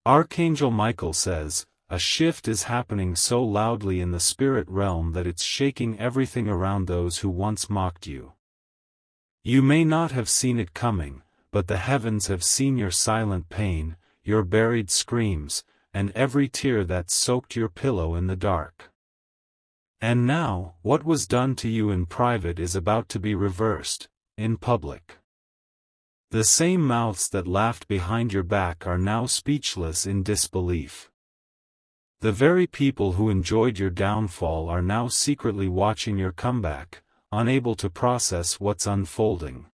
Archangel Michael says, a shift is happening so loudly in the spirit realm that it's shaking everything around those who once mocked you. You may not have seen it coming, but the heavens have seen your silent pain, your buried screams, and every tear that soaked your pillow in the dark. And now, what was done to you in private is about to be reversed, in public. The same mouths that laughed behind your back are now speechless in disbelief. The very people who enjoyed your downfall are now secretly watching your comeback, unable to process what's unfolding.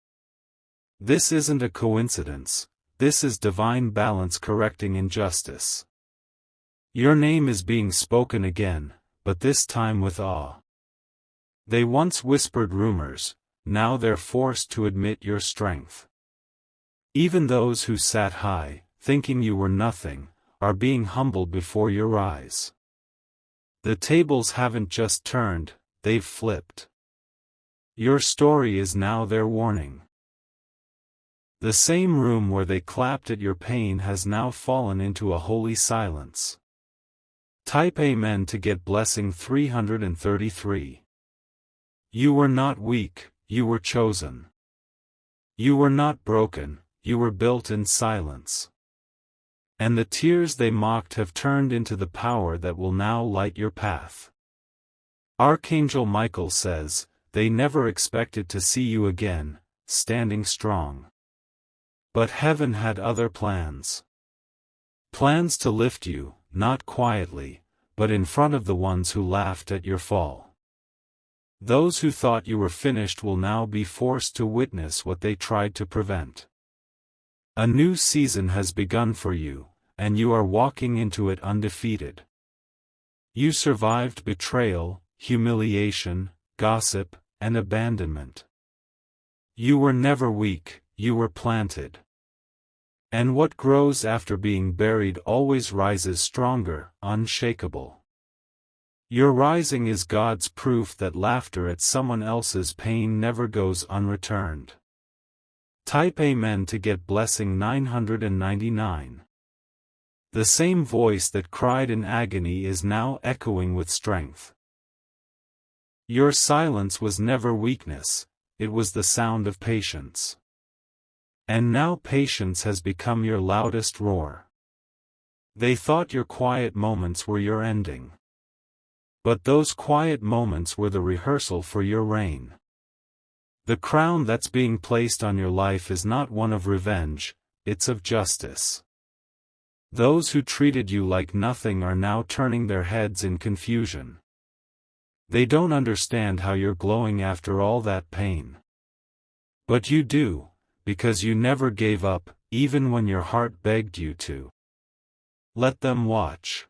This isn't a coincidence, this is divine balance correcting injustice. Your name is being spoken again, but this time with awe. They once whispered rumors, now they're forced to admit your strength. Even those who sat high, thinking you were nothing, are being humbled before your eyes. The tables haven't just turned, they've flipped. Your story is now their warning. The same room where they clapped at your pain has now fallen into a holy silence. Type Amen to get blessing 333. You were not weak, you were chosen. You were not broken, you were built in silence. And the tears they mocked have turned into the power that will now light your path. Archangel Michael says, they never expected to see you again, standing strong. But heaven had other plans. Plans to lift you, not quietly, but in front of the ones who laughed at your fall. Those who thought you were finished will now be forced to witness what they tried to prevent. A new season has begun for you, and you are walking into it undefeated. You survived betrayal, humiliation, gossip, and abandonment. You were never weak, you were planted. And what grows after being buried always rises stronger, unshakable. Your rising is God's proof that laughter at someone else's pain never goes unreturned. Type Amen to get blessing 999. The same voice that cried in agony is now echoing with strength. Your silence was never weakness, it was the sound of patience. And now patience has become your loudest roar. They thought your quiet moments were your ending. But those quiet moments were the rehearsal for your reign. The crown that's being placed on your life is not one of revenge, it's of justice. Those who treated you like nothing are now turning their heads in confusion. They don't understand how you're glowing after all that pain. But you do, because you never gave up, even when your heart begged you to. Let them watch.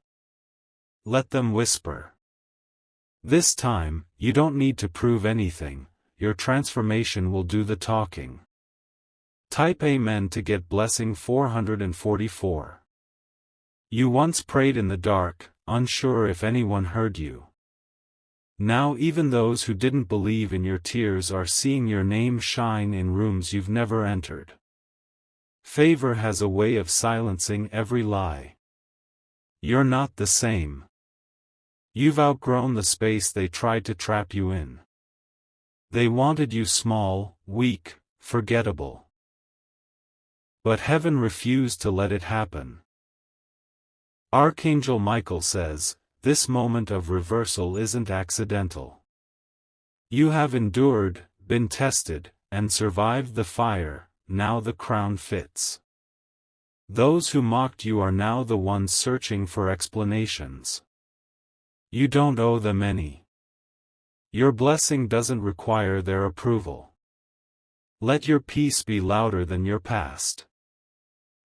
Let them whisper. This time, you don't need to prove anything, your transformation will do the talking. Type Amen to get blessing 444. You once prayed in the dark, unsure if anyone heard you. Now even those who didn't believe in your tears are seeing your name shine in rooms you've never entered. Favor has a way of silencing every lie. You're not the same. You've outgrown the space they tried to trap you in. They wanted you small, weak, forgettable. But heaven refused to let it happen. Archangel Michael says, this moment of reversal isn't accidental. You have endured, been tested, and survived the fire, now the crown fits. Those who mocked you are now the ones searching for explanations. You don't owe them any. Your blessing doesn't require their approval. Let your peace be louder than your past.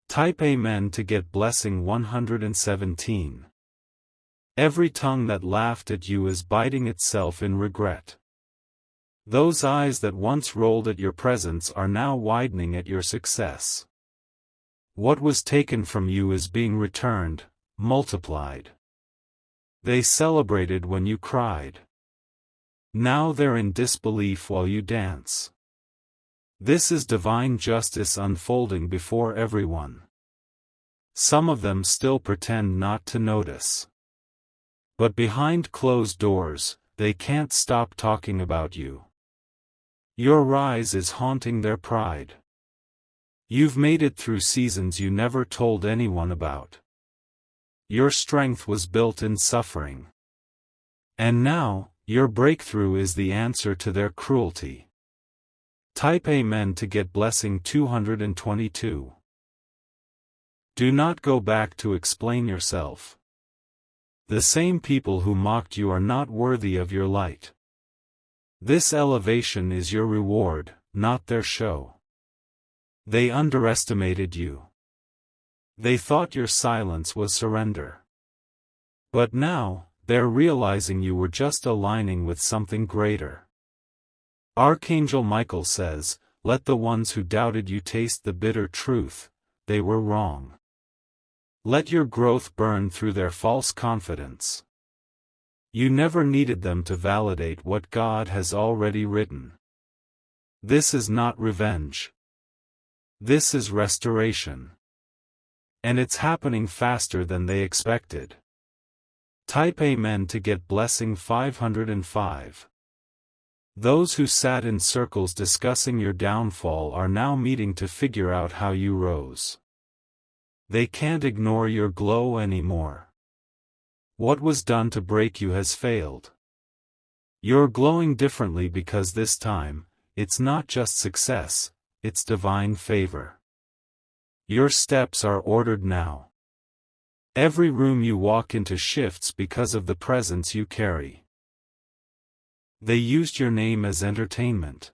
Type Amen to get blessing 117. Every tongue that laughed at you is biting itself in regret. Those eyes that once rolled at your presence are now widening at your success. What was taken from you is being returned, multiplied. They celebrated when you cried. Now they're in disbelief while you dance. This is divine justice unfolding before everyone. Some of them still pretend not to notice. But behind closed doors, they can't stop talking about you. Your rise is haunting their pride. You've made it through seasons you never told anyone about. Your strength was built in suffering. And now, your breakthrough is the answer to their cruelty. Type Amen to get blessing 222. Do not go back to explain yourself. The same people who mocked you are not worthy of your light. This elevation is your reward, not their show. They underestimated you. They thought your silence was surrender. But now, they're realizing you were just aligning with something greater. Archangel Michael says, "Let the ones who doubted you taste the bitter truth, they were wrong." Let your growth burn through their false confidence. You never needed them to validate what God has already written. This is not revenge. This is restoration. And it's happening faster than they expected. Type Amen to get blessing 505. Those who sat in circles discussing your downfall are now meeting to figure out how you rose. They can't ignore your glow anymore. What was done to break you has failed. You're glowing differently because this time, it's not just success, it's divine favor. Your steps are ordered now. Every room you walk into shifts because of the presence you carry. They used your name as entertainment.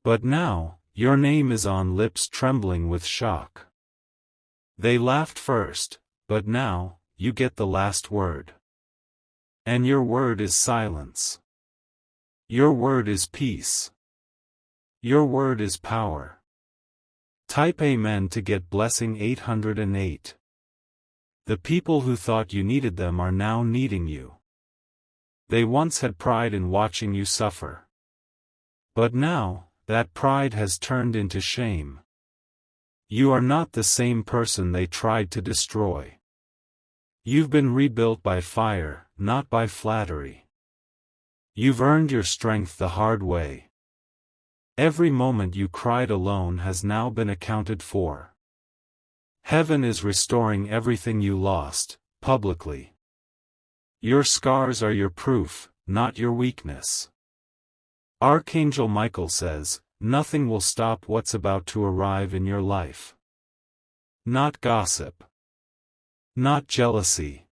But now, your name is on lips trembling with shock. They laughed first, but now, you get the last word. And your word is silence. Your word is peace. Your word is power. Type Amen to get blessing 808. The people who thought you needed them are now needing you. They once had pride in watching you suffer. But now, that pride has turned into shame. You are not the same person they tried to destroy. You've been rebuilt by fire, not by flattery. You've earned your strength the hard way. Every moment you cried alone has now been accounted for. Heaven is restoring everything you lost, publicly. Your scars are your proof, not your weakness. Archangel Michael says, nothing will stop what's about to arrive in your life. Not gossip. Not jealousy.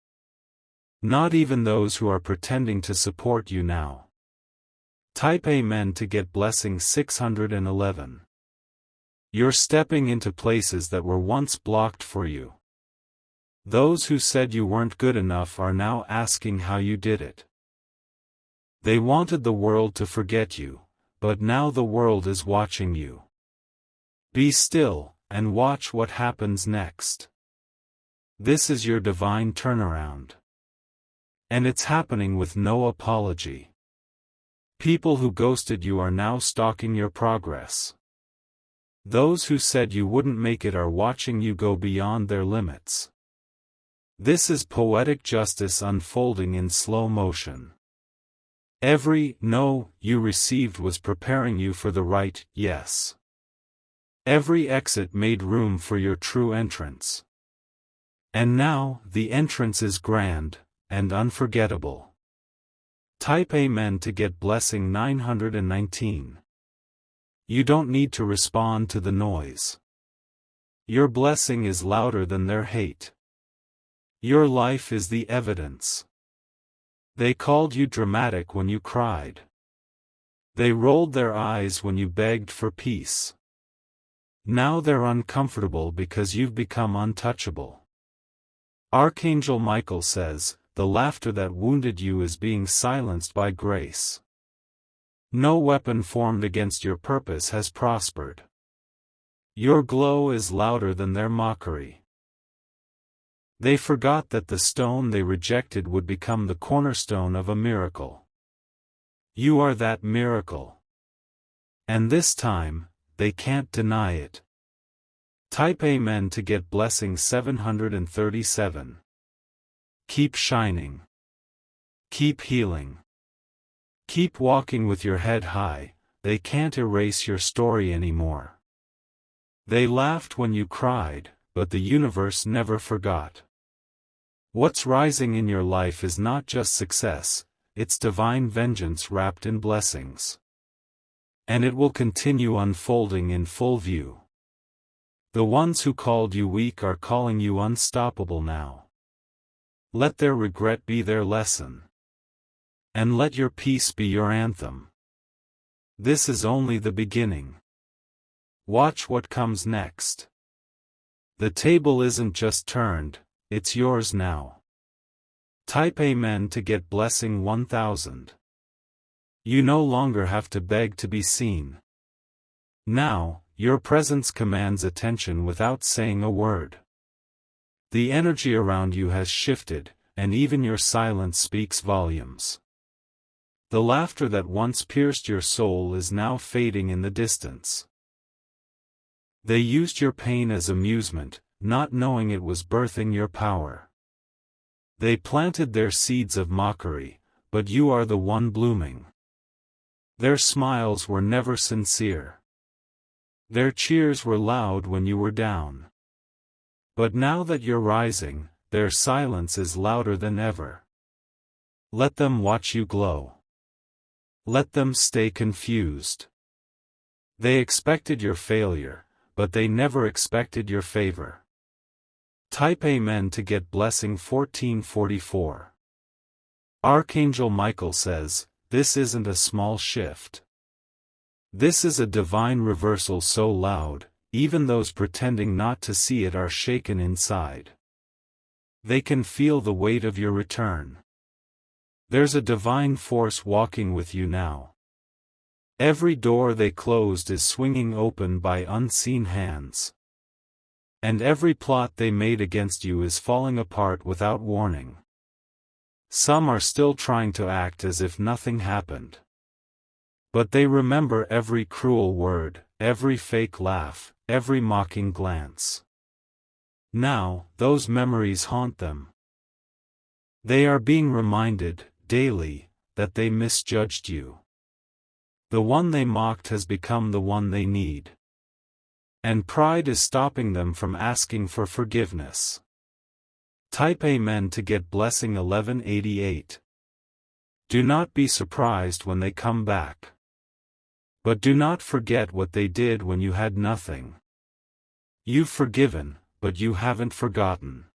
Not even those who are pretending to support you now. Type Amen to get blessing 611. You're stepping into places that were once blocked for you. Those who said you weren't good enough are now asking how you did it. They wanted the world to forget you, but now the world is watching you. Be still, and watch what happens next. This is your divine turnaround. And it's happening with no apology. People who ghosted you are now stalking your progress. Those who said you wouldn't make it are watching you go beyond their limits. This is poetic justice unfolding in slow motion. Every no you received was preparing you for the right yes. Every exit made room for your true entrance. And now, the entrance is grand, and unforgettable. Type Amen to get blessing 919. You don't need to respond to the noise. Your blessing is louder than their hate. Your life is the evidence. They called you dramatic when you cried. They rolled their eyes when you begged for peace. Now they're uncomfortable because you've become untouchable. Archangel Michael says, the laughter that wounded you is being silenced by grace. No weapon formed against your purpose has prospered. Your glow is louder than their mockery. They forgot that the stone they rejected would become the cornerstone of a miracle. You are that miracle. And this time, they can't deny it. Type Amen to get blessing 737. Keep shining. Keep healing. Keep walking with your head high. They can't erase your story anymore. They laughed when you cried, but the universe never forgot. What's rising in your life is not just success, it's divine vengeance wrapped in blessings. And it will continue unfolding in full view. The ones who called you weak are calling you unstoppable now. Let their regret be their lesson. And let your peace be your anthem. This is only the beginning. Watch what comes next. The table isn't just turned, it's yours now. Type Amen to get blessing 1000. You no longer have to beg to be seen. Now, your presence commands attention without saying a word. The energy around you has shifted, and even your silence speaks volumes. The laughter that once pierced your soul is now fading in the distance. They used your pain as amusement, not knowing it was birthing your power. They planted their seeds of mockery, but you are the one blooming. Their smiles were never sincere. Their cheers were loud when you were down. But now that you're rising, their silence is louder than ever. Let them watch you glow. Let them stay confused. They expected your failure, but they never expected your favor. Type Amen to get blessing 1444. Archangel Michael says, this isn't a small shift. This is a divine reversal so loud, even those pretending not to see it are shaken inside. They can feel the weight of your return. There's a divine force walking with you now. Every door they closed is swinging open by unseen hands. And every plot they made against you is falling apart without warning. Some are still trying to act as if nothing happened. But they remember every cruel word, every fake laugh, every mocking glance. Now, those memories haunt them. They are being reminded, daily, that they misjudged you. The one they mocked has become the one they need. And pride is stopping them from asking for forgiveness. Type Amen to get blessing 1188. Do not be surprised when they come back. But do not forget what they did when you had nothing. You've forgiven, but you haven't forgotten.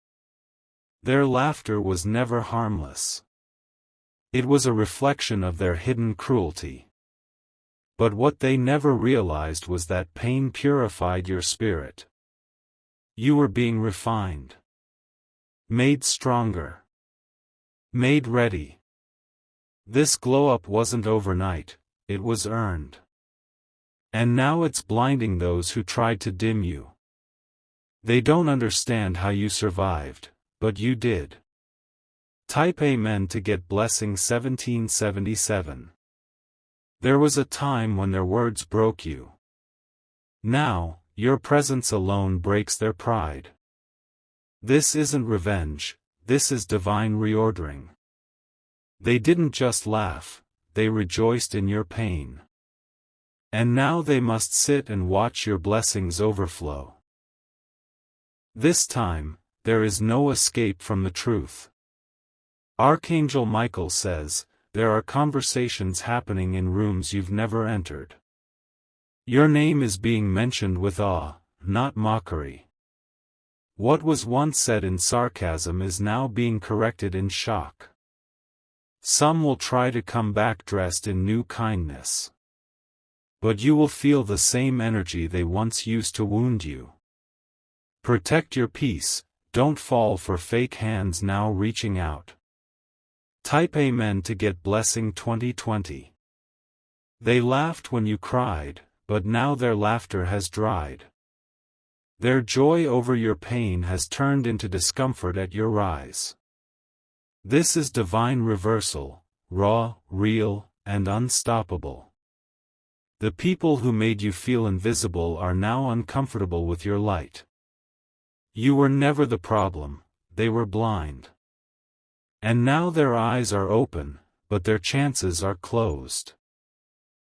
Their laughter was never harmless. It was a reflection of their hidden cruelty. But what they never realized was that pain purified your spirit. You were being refined. Made stronger. Made ready. This glow-up wasn't overnight, it was earned. And now it's blinding those who tried to dim you. They don't understand how you survived, but you did. Type Amen to get blessing 1777. There was a time when their words broke you. Now, your presence alone breaks their pride. This isn't revenge, this is divine reordering. They didn't just laugh, they rejoiced in your pain. And now they must sit and watch your blessings overflow. This time, there is no escape from the truth. Archangel Michael says, there are conversations happening in rooms you've never entered. Your name is being mentioned with awe, not mockery. What was once said in sarcasm is now being corrected in shock. Some will try to come back dressed in new kindness. But you will feel the same energy they once used to wound you. Protect your peace, don't fall for fake hands now reaching out. Type Amen to get blessing 2020. They laughed when you cried, but now their laughter has dried. Their joy over your pain has turned into discomfort at your rise. This is divine reversal, raw, real, and unstoppable. The people who made you feel invisible are now uncomfortable with your light. You were never the problem, they were blind. And now their eyes are open, but their chances are closed.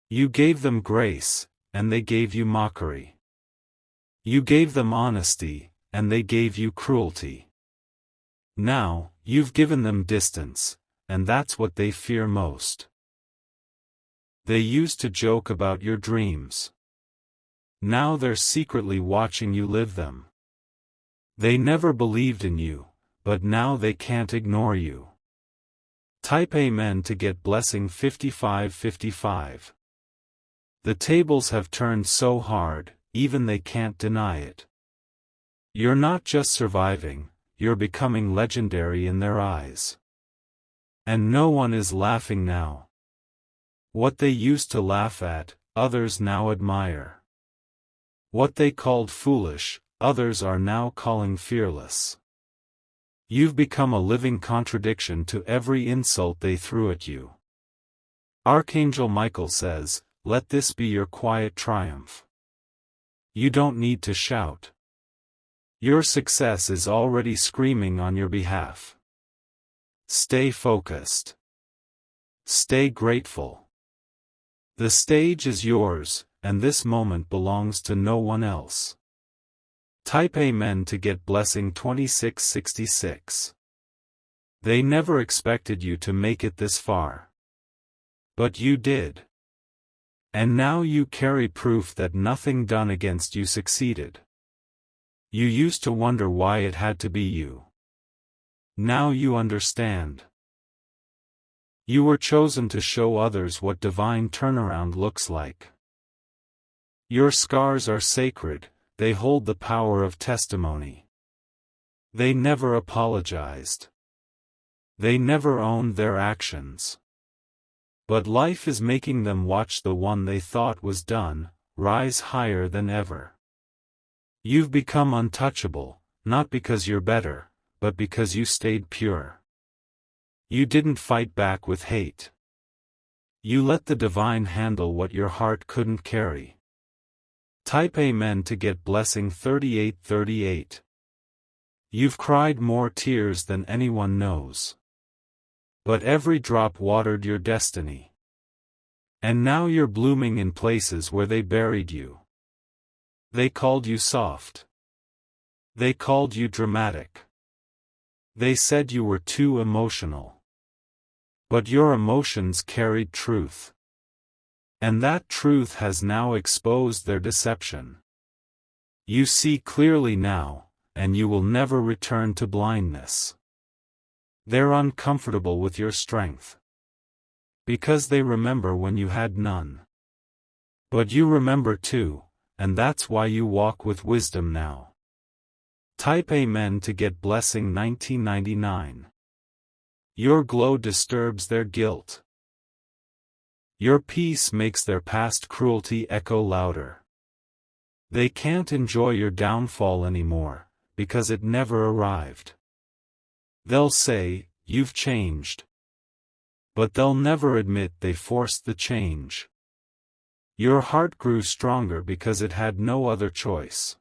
You gave them grace, and they gave you mockery. You gave them honesty, and they gave you cruelty. Now, you've given them distance, and that's what they fear most. They used to joke about your dreams. Now they're secretly watching you live them. They never believed in you, but now they can't ignore you. Type Amen to get blessing 5555. The tables have turned so hard, even they can't deny it. You're not just surviving, you're becoming legendary in their eyes. And no one is laughing now. What they used to laugh at, others now admire. What they called foolish, others are now calling fearless. You've become a living contradiction to every insult they threw at you. Archangel Michael says, let this be your quiet triumph. You don't need to shout. Your success is already screaming on your behalf. Stay focused. Stay grateful. The stage is yours, and this moment belongs to no one else. Type Amen to get blessing 2666. They never expected you to make it this far. But you did. And now you carry proof that nothing done against you succeeded. You used to wonder why it had to be you. Now you understand. You were chosen to show others what divine turnaround looks like. Your scars are sacred, they hold the power of testimony. They never apologized. They never owned their actions. But life is making them watch the one they thought was done, rise higher than ever. You've become untouchable, not because you're better, but because you stayed pure. You didn't fight back with hate. You let the divine handle what your heart couldn't carry. Type Amen to get blessing 3838. You've cried more tears than anyone knows. But every drop watered your destiny. And now you're blooming in places where they buried you. They called you soft. They called you dramatic. They said you were too emotional. But your emotions carried truth. And that truth has now exposed their deception. You see clearly now, and you will never return to blindness. They're uncomfortable with your strength. Because they remember when you had none. But you remember too, and that's why you walk with wisdom now. Type Amen to get blessing 1999. Your glow disturbs their guilt. Your peace makes their past cruelty echo louder. They can't enjoy your downfall anymore, because it never arrived. They'll say, you've changed. But they'll never admit they forced the change. Your heart grew stronger because it had no other choice.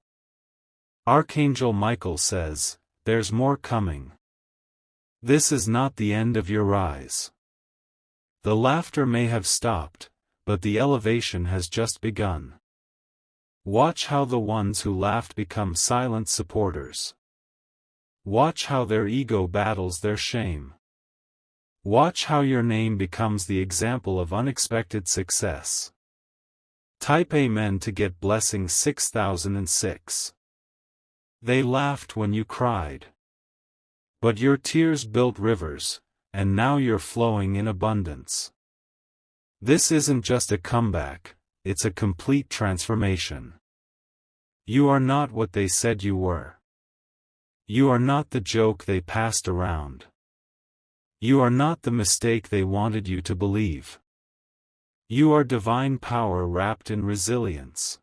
Archangel Michael says, there's more coming. This is not the end of your rise. The laughter may have stopped, but the elevation has just begun. Watch how the ones who laughed become silent supporters. Watch how their ego battles their shame. Watch how your name becomes the example of unexpected success. Type Amen to get blessing 6006. They laughed when you cried. But your tears built rivers, and now you're flowing in abundance. This isn't just a comeback, it's a complete transformation. You are not what they said you were. You are not the joke they passed around. You are not the mistake they wanted you to believe. You are divine power wrapped in resilience.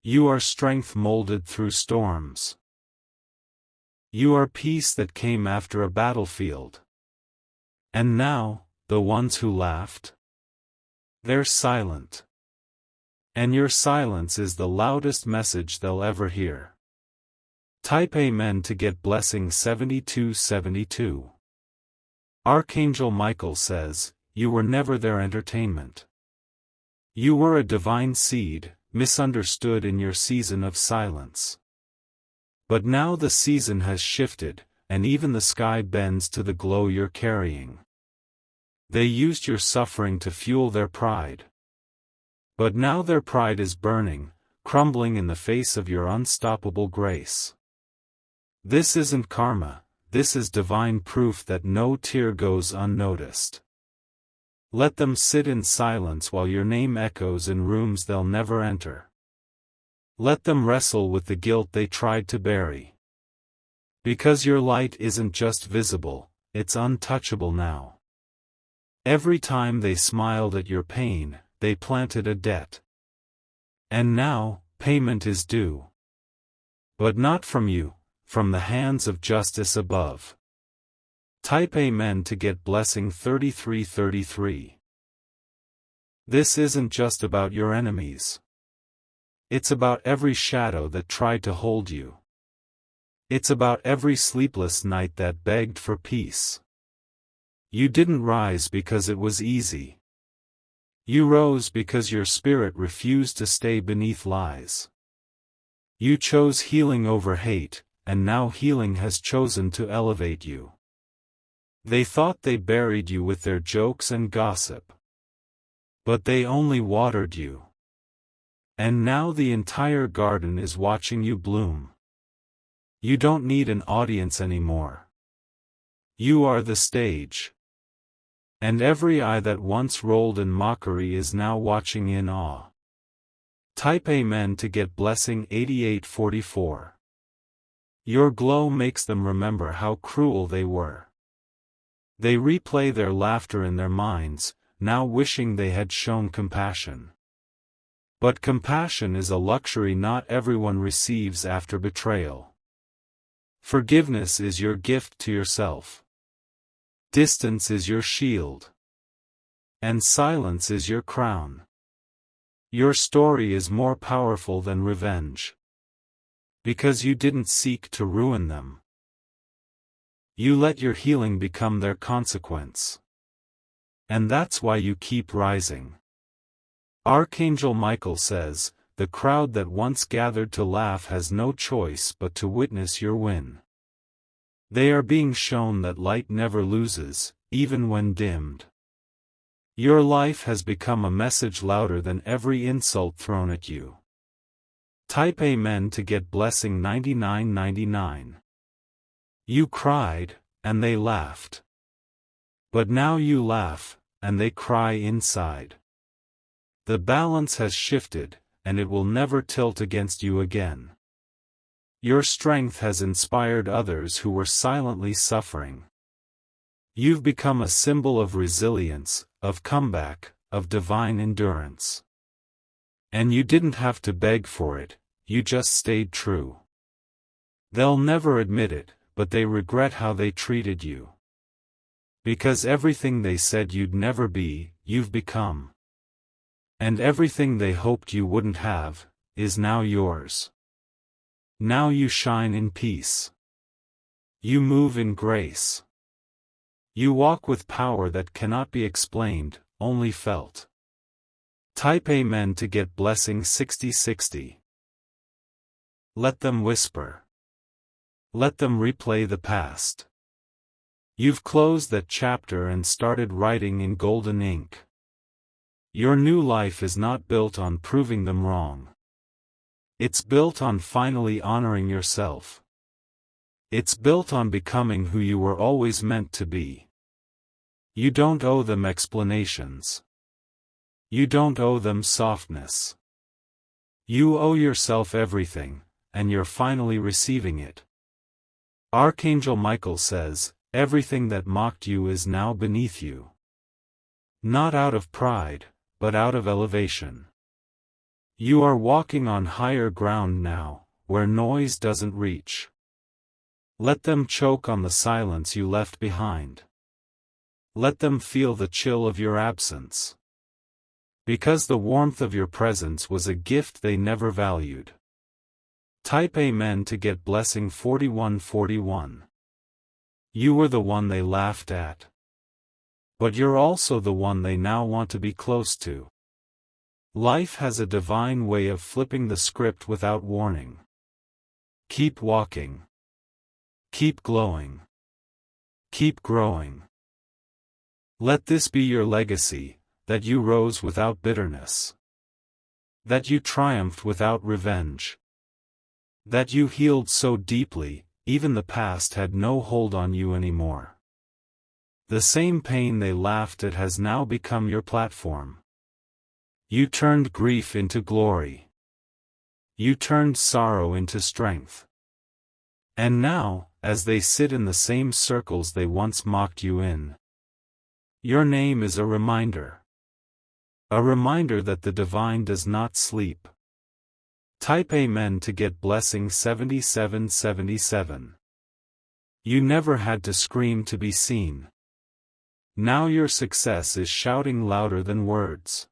You are strength molded through storms. You are peace that came after a battlefield. And now, the ones who laughed? They're silent. And your silence is the loudest message they'll ever hear. Type Amen to get blessing 7272. Archangel Michael says, you were never their entertainment. You were a divine seed, misunderstood in your season of silence. But now the season has shifted, and even the sky bends to the glow you're carrying. They used your suffering to fuel their pride. But now their pride is burning, crumbling in the face of your unstoppable grace. This isn't karma, this is divine proof that no tear goes unnoticed. Let them sit in silence while your name echoes in rooms they'll never enter. Let them wrestle with the guilt they tried to bury. Because your light isn't just visible, it's untouchable now. Every time they smiled at your pain, they planted a debt. And now, payment is due. But not from you, from the hands of justice above. Type Amen to get blessing 3333. This isn't just about your enemies. It's about every shadow that tried to hold you. It's about every sleepless night that begged for peace. You didn't rise because it was easy. You rose because your spirit refused to stay beneath lies. You chose healing over hate, and now healing has chosen to elevate you. They thought they buried you with their jokes and gossip. But they only watered you. And now the entire garden is watching you bloom. You don't need an audience anymore. You are the stage. And every eye that once rolled in mockery is now watching in awe. Type Amen to get blessing 8844. Your glow makes them remember how cruel they were. They replay their laughter in their minds, now wishing they had shown compassion. But compassion is a luxury not everyone receives after betrayal. Forgiveness is your gift to yourself. Distance is your shield. And silence is your crown. Your story is more powerful than revenge. Because you didn't seek to ruin them. You let your healing become their consequence. And that's why you keep rising. Archangel Michael says, the crowd that once gathered to laugh has no choice but to witness your win. They are being shown that light never loses, even when dimmed. Your life has become a message louder than every insult thrown at you. Type Amen to get blessing 9999. You cried, and they laughed. But now you laugh, and they cry inside. The balance has shifted, and it will never tilt against you again. Your strength has inspired others who were silently suffering. You've become a symbol of resilience, of comeback, of divine endurance. And you didn't have to beg for it, you just stayed true. They'll never admit it, but they regret how they treated you. Because everything they said you'd never be, you've become. And everything they hoped you wouldn't have, is now yours. Now you shine in peace. You move in grace. You walk with power that cannot be explained, only felt. Type Amen to get blessing 6060. Let them whisper. Let them replay the past. You've closed that chapter and started writing in golden ink. Your new life is not built on proving them wrong. It's built on finally honoring yourself. It's built on becoming who you were always meant to be. You don't owe them explanations. You don't owe them softness. You owe yourself everything, and you're finally receiving it. Archangel Michael says, everything that mocked you is now beneath you. Not out of pride, but out of elevation. You are walking on higher ground now, where noise doesn't reach. Let them choke on the silence you left behind. Let them feel the chill of your absence. Because the warmth of your presence was a gift they never valued. Type Amen to get blessing 4141. You were the one they laughed at. But you're also the one they now want to be close to. Life has a divine way of flipping the script without warning. Keep walking. Keep glowing. Keep growing. Let this be your legacy, that you rose without bitterness. That you triumphed without revenge. That you healed so deeply, even the past had no hold on you anymore. The same pain they laughed at has now become your platform. You turned grief into glory. You turned sorrow into strength. And now, as they sit in the same circles they once mocked you in, your name is a reminder. A reminder that the divine does not sleep. Type Amen to get blessing 7777. You never had to scream to be seen. Now your success is shouting louder than words.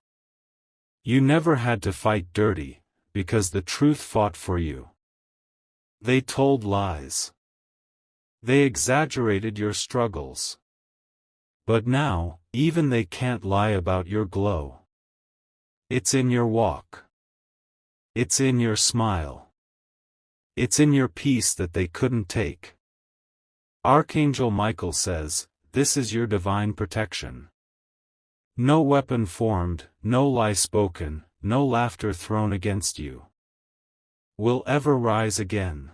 You never had to fight dirty, because the truth fought for you. They told lies. They exaggerated your struggles. But now, even they can't lie about your glow. It's in your walk. It's in your smile. It's in your peace that they couldn't take. Archangel Michael says, this is your divine protection. No weapon formed, no lie spoken, no laughter thrown against you will ever rise again.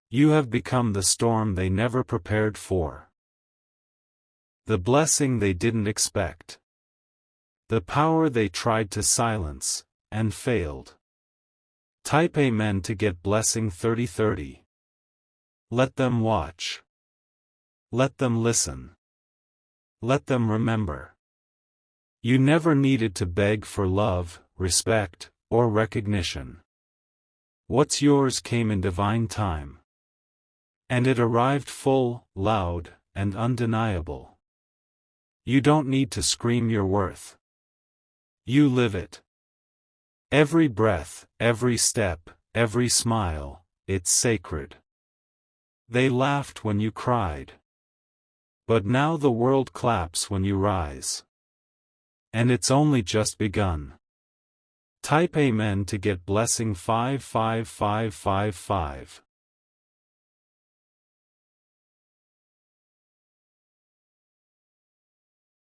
You have become the storm they never prepared for. The blessing they didn't expect. The power they tried to silence, and failed. Type Amen to get blessing 3030. Let them watch. Let them listen. Let them remember. You never needed to beg for love, respect, or recognition. What's yours came in divine time. And it arrived full, loud, and undeniable. You don't need to scream your worth. You live it. Every breath, every step, every smile, it's sacred. They laughed when you cried. But now the world claps when you rise. And it's only just begun. Type Amen to get blessing 55555.